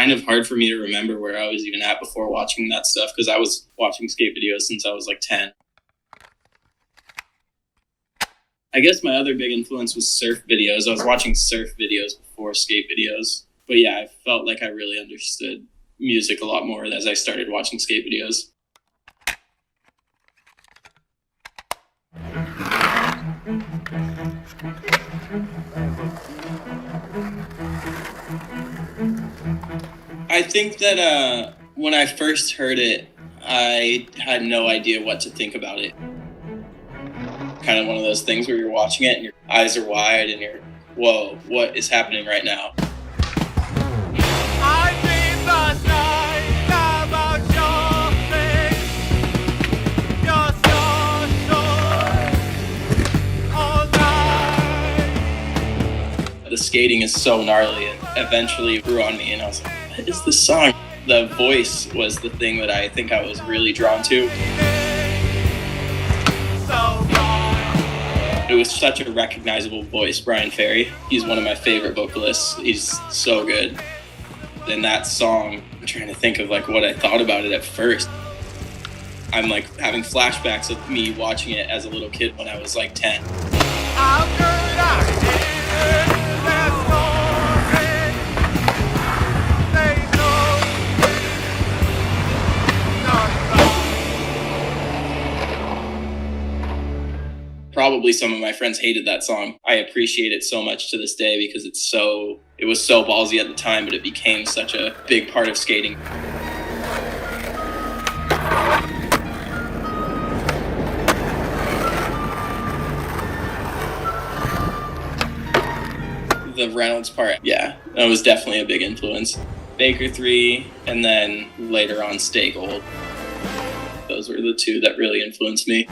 kind of hard for me to remember where I was even at before watching that stuff, because I was watching skate videos since I was like 10. I guess my other big influence was surf videos. I was watching surf videos before skate videos. But yeah, I felt like I really understood music a lot more as I started watching skate videos. I think that when I first heard it, I had no idea what to think about it. Kind of one of those things where you're watching it and your eyes are wide and you're, whoa, what is happening right now? The skating is so gnarly, and eventually it grew on me, and I was like, what is this song? The voice was the thing that I think I was really drawn to. It was such a recognizable voice, Brian Ferry. He's one of my favorite vocalists. He's so good. And that song, I'm trying to think of like what I thought about it at first. I'm like having flashbacks of me watching it as a little kid when I was like 10. Probably some of my friends hated that song. I appreciate it so much to this day because it was so ballsy at the time, but it became such a big part of skating. The Reynolds part, yeah, that was definitely a big influence. Baker 3, and then later on Stay Gold. Those were the two that really influenced me.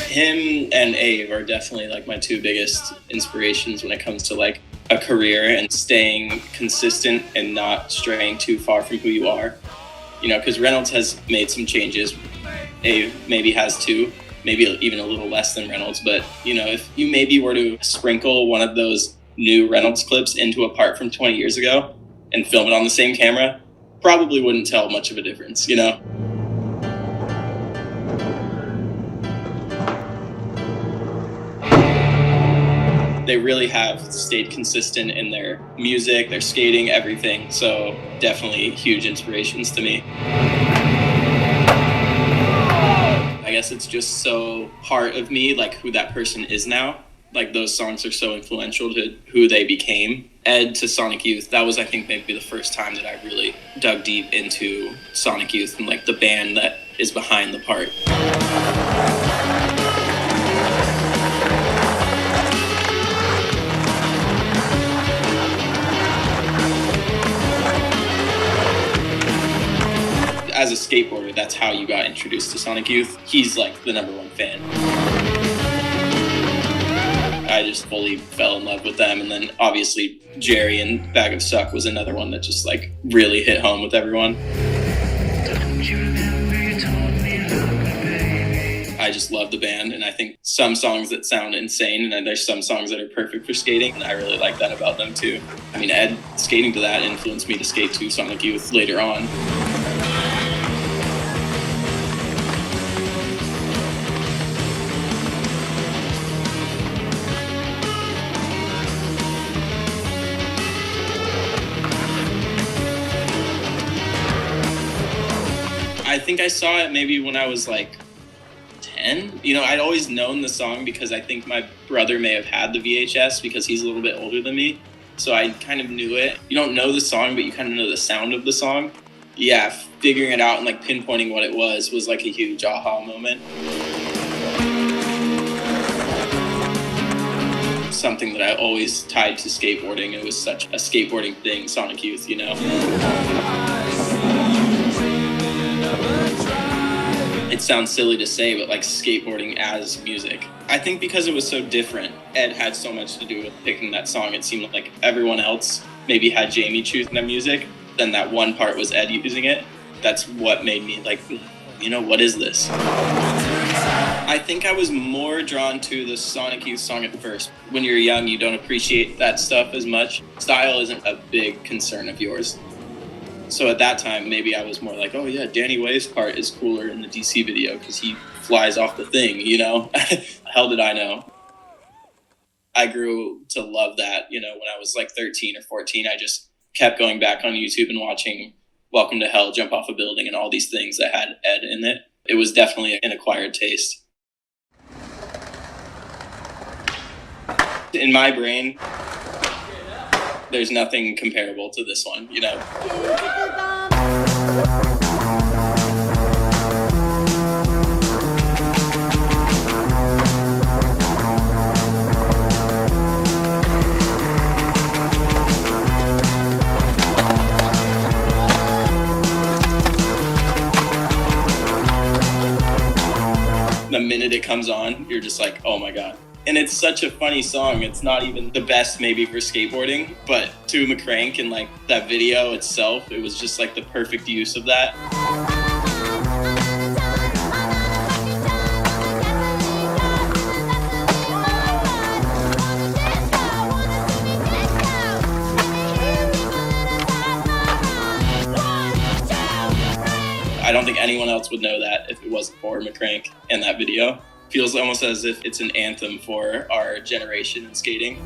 Him and Abe are definitely like my two biggest inspirations when it comes to like a career and staying consistent and not straying too far from who you are. You know, because Reynolds has made some changes. Abe maybe has too, maybe even a little less than Reynolds. But, you know, if you maybe were to sprinkle one of those new Reynolds clips into a part from 20 years ago and film it on the same camera, probably wouldn't tell much of a difference, you know? They really have stayed consistent in their music, their skating, everything. So definitely huge inspirations to me. I guess it's just so part of me, like who that person is now. Like those songs are so influential to who they became. Ed to Sonic Youth, that was I think maybe the first time that I really dug deep into Sonic Youth and like the band that is behind the part. As a skateboarder, that's how you got introduced to Sonic Youth. He's like the #1 fan. I just fully fell in love with them. And then obviously Jerry and Bag of Suck was another one that just like really hit home with everyone. I just love the band, and I think some songs that sound insane, and then there's some songs that are perfect for skating, and I really like that about them too. I mean, Ed skating to that influenced me to skate to Sonic Youth later on. I think I saw it maybe when I was like 10. You know, I'd always known the song because I think my brother may have had the VHS because he's a little bit older than me. So I kind of knew it. You don't know the song, but you kind of know the sound of the song. Yeah, figuring it out and like pinpointing what it was like a huge aha moment. Something that I always tied to skateboarding. It was such a skateboarding thing, Sonic Youth, you know? It sounds silly to say, but like skateboarding as music. I think because it was so different, Ed had so much to do with picking that song. It seemed like everyone else maybe had Jaime choosing the music, then that one part was Ed using it. That's what made me like, you know, what is this? I think I was more drawn to the Sonic Youth song at first. When you're young, you don't appreciate that stuff as much. Style isn't a big concern of yours. So at that time, maybe I was more like, oh yeah, Danny Way's part is cooler in the DC video because he flies off the thing, you know? Hell did I know. I grew to love that, you know, when I was like 13 or 14, I just kept going back on YouTube and watching Welcome to Hell, Jump Off a Building, and all these things that had Ed in it. It was definitely an acquired taste. In my brain, there's nothing comparable to this one, you know? The minute it comes on, you're just like, oh my God. And it's such a funny song. It's not even the best maybe for skateboarding, but to McCrank and like that video itself, it was just like the perfect use of that. I don't think anyone else would know that if it wasn't for McCrank and that video. Feels almost as if it's an anthem for our generation in skating.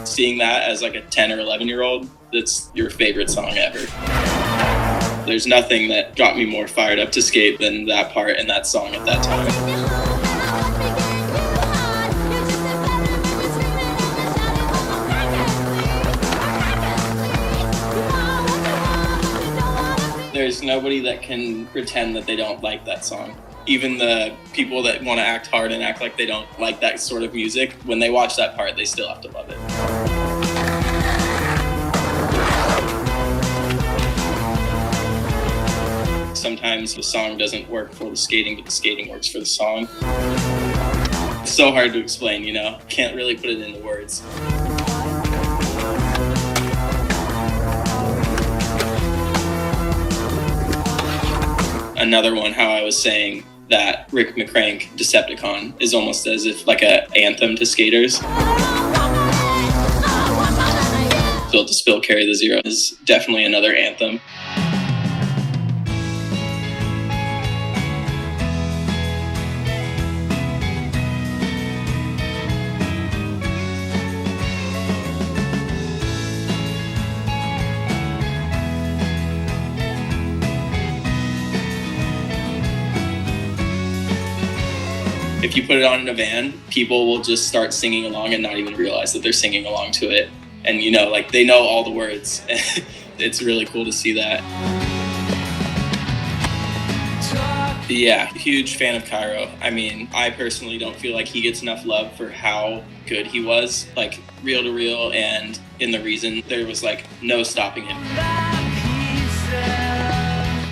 Seeing that as like a 10 or 11-year-old, that's your favorite song ever. There's nothing that got me more fired up to skate than that part and that song at that time. There's nobody that can pretend that they don't like that song. Even the people that want to act hard and act like they don't like that sort of music, when they watch that part, they still have to love it. Sometimes the song doesn't work for the skating, but the skating works for the song. It's so hard to explain, you know? Can't really put it into words. Another one, how I was saying that Rick McCrank Decepticon is almost as if like an anthem to skaters. Built to Spill, Carry the Zero is definitely another anthem. If you put it on in a van, people will just start singing along and not even realize that they're singing along to it. And you know, like they know all the words. It's really cool to see that. Yeah, huge fan of Cairo. I mean, I personally don't feel like he gets enough love for how good he was. Like reel to reel and in The Reason, there was like no stopping him.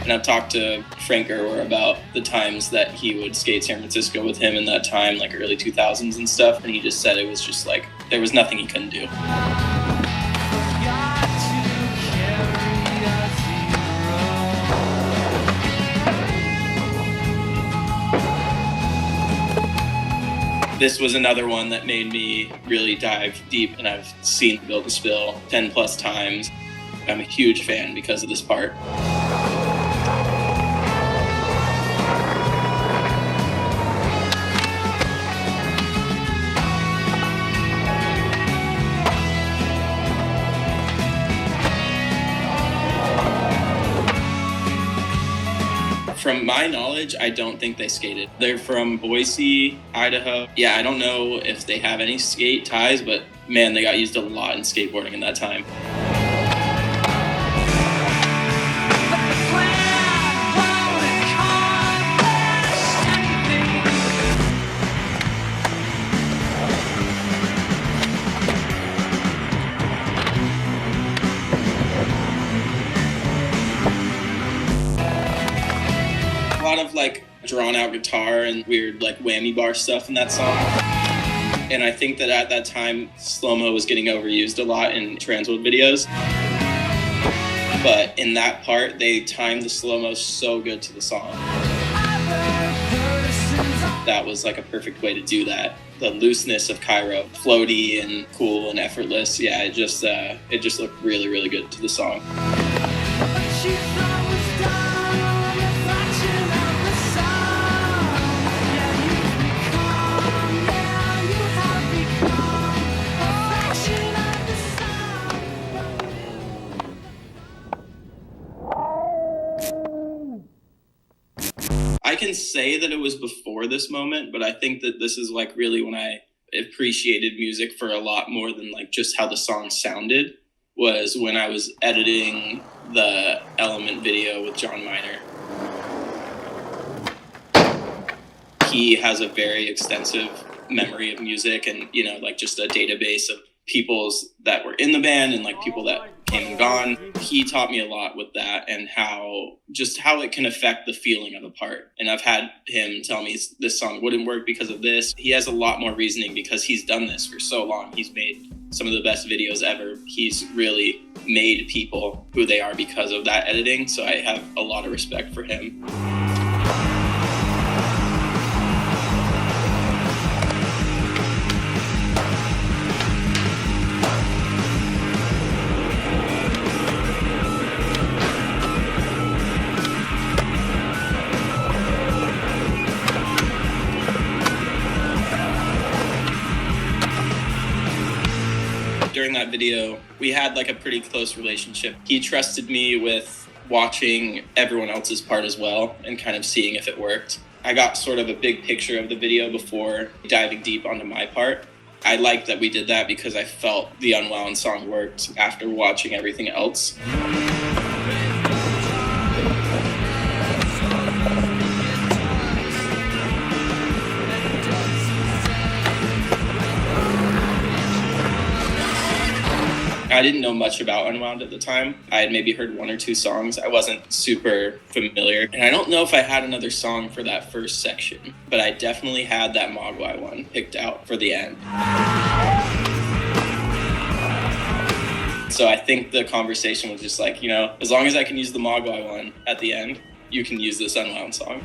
And I've talked to Frank Erwer about the times that he would skate San Francisco with him in that time, like early 2000s and stuff. And he just said it was just like, there was nothing he couldn't do. This was another one that made me really dive deep, and I've seen Built to Spill 10 plus times. I'm a huge fan because of this part. From my knowledge, I don't think they skated. They're from Boise, Idaho. Yeah, I don't know if they have any skate ties, but man, they got used a lot in skateboarding in that time. A lot of like drawn out guitar and weird like whammy bar stuff in that song. And I think that at that time, slow-mo was getting overused a lot in Transworld videos. But in that part, they timed the slow-mo so good to the song. That was like a perfect way to do that. The looseness of Cairo, floaty and cool and effortless. Yeah, it just looked really, really good to the song. I can say that it was before this moment, but I think that this is like really when I appreciated music for a lot more than like just how the song sounded, was when I was editing the Element video with John Miner. He has a very extensive memory of music and, you know, like just a database of people's that were in the band and like people that came and gone. He taught me a lot with that and how it can affect the feeling of a part. And I've had him tell me this song wouldn't work because of this. He has a lot more reasoning because he's done this for so long. He's made some of the best videos ever. He's really made people who they are because of that editing. So I have a lot of respect for him. During that video, we had like a pretty close relationship. He trusted me with watching everyone else's part as well and kind of seeing if it worked. I got sort of a big picture of the video before diving deep onto my part. I liked that we did that because I felt the Unwound song worked after watching everything else. I didn't know much about Unwound at the time. I had maybe heard one or two songs. I wasn't super familiar. And I don't know if I had another song for that first section, but I definitely had that Mogwai one picked out for the end. So I think the conversation was just like, you know, as long as I can use the Mogwai one at the end, you can use this Unwound song.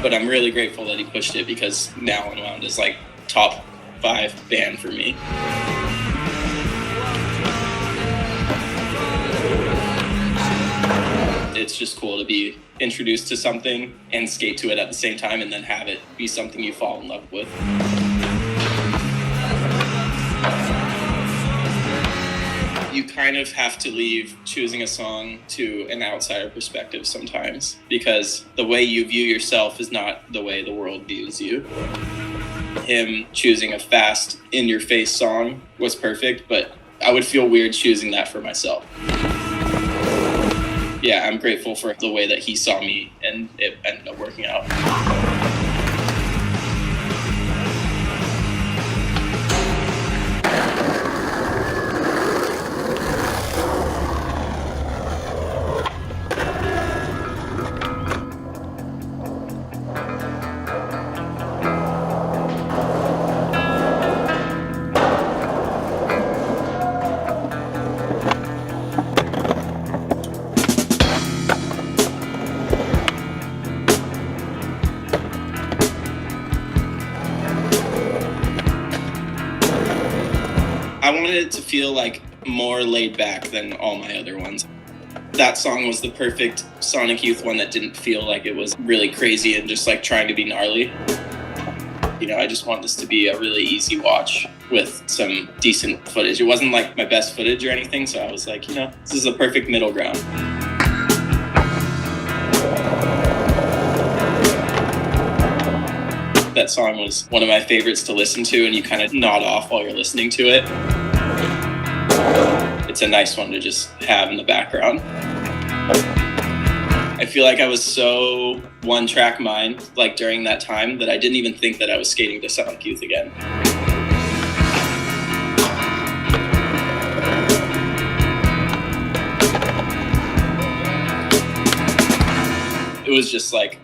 But I'm really grateful that he pushed it because now Unwound is like top 5 band for me. It's just cool to be introduced to something and skate to it at the same time and then have it be something you fall in love with. You kind of have to leave choosing a song to an outsider perspective sometimes because the way you view yourself is not the way the world views you. Him choosing a fast, in-your-face song was perfect, but I would feel weird choosing that for myself. Yeah, I'm grateful for the way that he saw me and it ended up working out. I wanted it to feel like more laid back than all my other ones. That song was the perfect Sonic Youth one that didn't feel like it was really crazy and just like trying to be gnarly. You know, I just want this to be a really easy watch with some decent footage. It wasn't like my best footage or anything, so I was like, you know, this is a perfect middle ground. That song was one of my favorites to listen to, and you kind of nod off while you're listening to it. It's a nice one to just have in the background. I feel like I was so one-track mind, like during that time, that I didn't even think that I was skating to Sonic Youth again. it was just like,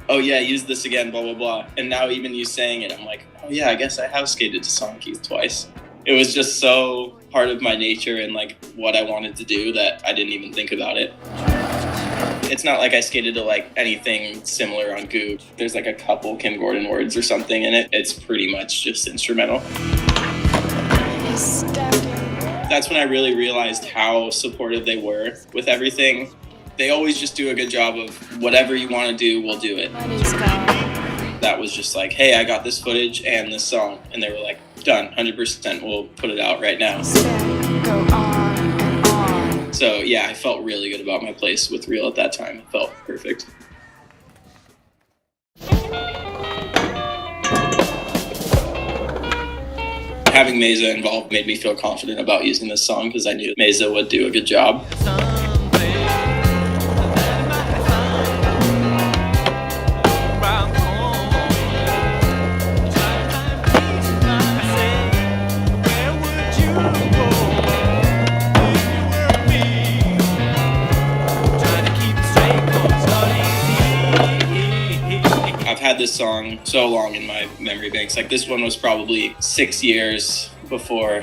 oh yeah, use this again, blah, blah, blah. And now even you saying it, I'm like, oh yeah, I guess I have skated to song keys twice. It was just so part of my nature and like what I wanted to do that I didn't even think about it. It's not like I skated to like anything similar on Goop. There's like a couple Kim Gordon words or something in it. It's pretty much just instrumental. That's when I really realized how supportive they were with everything. They always just do a good job of whatever you want to do, we'll do it. That was just like, hey, I got this footage and this song. And they were like, done, 100%, we'll put it out right now. So yeah, I felt really good about my place with Real at that time. It felt perfect. Having Mesa involved made me feel confident about using this song because I knew Mesa would do a good job. This song so long in my memory banks. Like this one was probably 6 years before.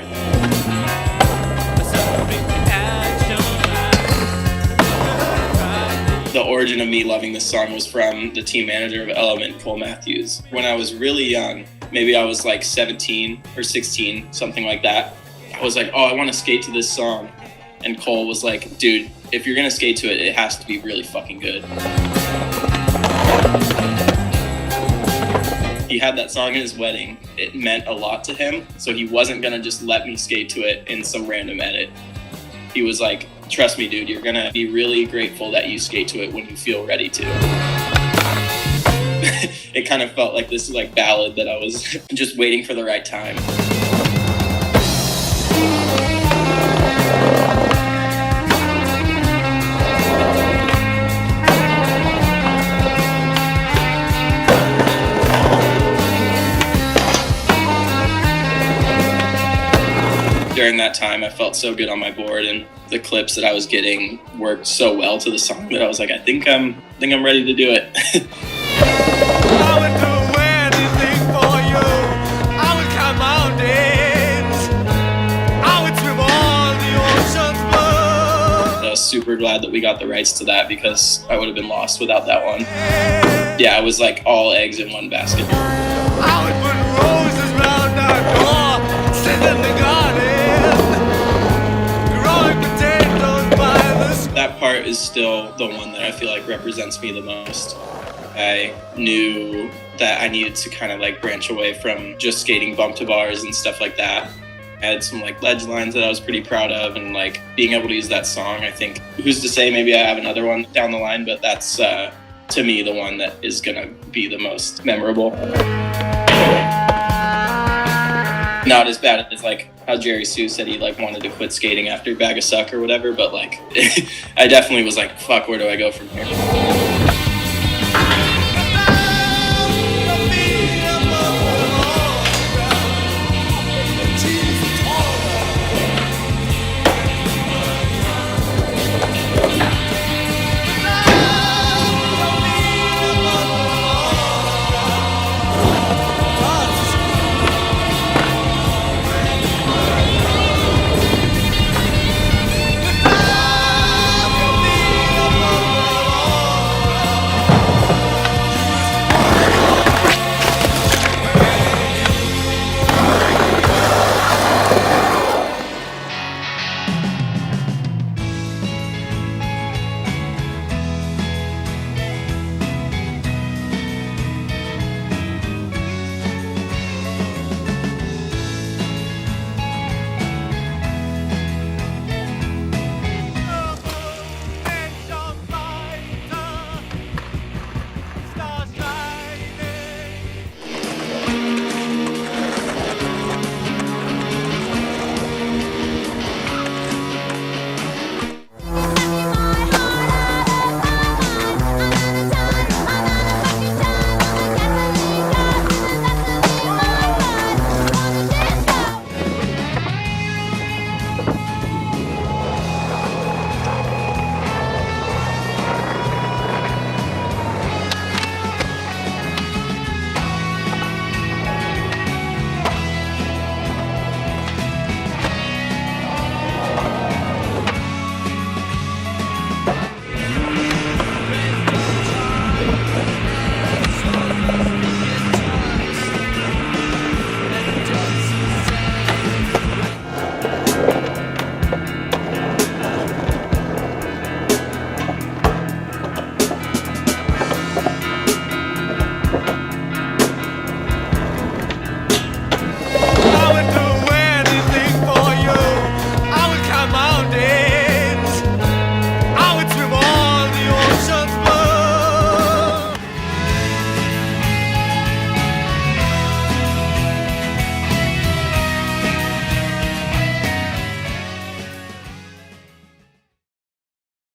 The origin of me loving this song was from the team manager of Element, Cole Matthews. When I was really young, maybe I was like 17 or 16, something like that, I was like, oh, I want to skate to this song. And Cole was like, dude, if you're gonna skate to it, it has to be really fucking good. He had that song at his wedding. It meant a lot to him, so he wasn't gonna just let me skate to it in some random edit. He was like, trust me, dude, you're gonna be really grateful that you skate to it when you feel ready to. It kind of felt like this like ballad that I was just waiting for the right time. During that time, I felt so good on my board, and the clips that I was getting worked so well to the song that I was like, I think I'm ready to do it. I would do anything for you. I would climb mountains. I would swim all the ocean's blue. I was super glad that we got the rights to that because I would have been lost without that one. Yeah, I was like all eggs in one basket. I would put roses round our door, sit in the garden. That part is still the one that I feel like represents me the most. I knew that I needed to kind of like branch away from just skating bump to bars and stuff like that. I had some like ledge lines that I was pretty proud of, and like being able to use that song, I think, who's to say maybe I have another one down the line, but that's to me the one that is gonna be the most memorable. Not as bad as like how Jerry Sue said he like wanted to quit skating after Bag of Suck or whatever, but like I definitely was like, fuck, where do I go from here?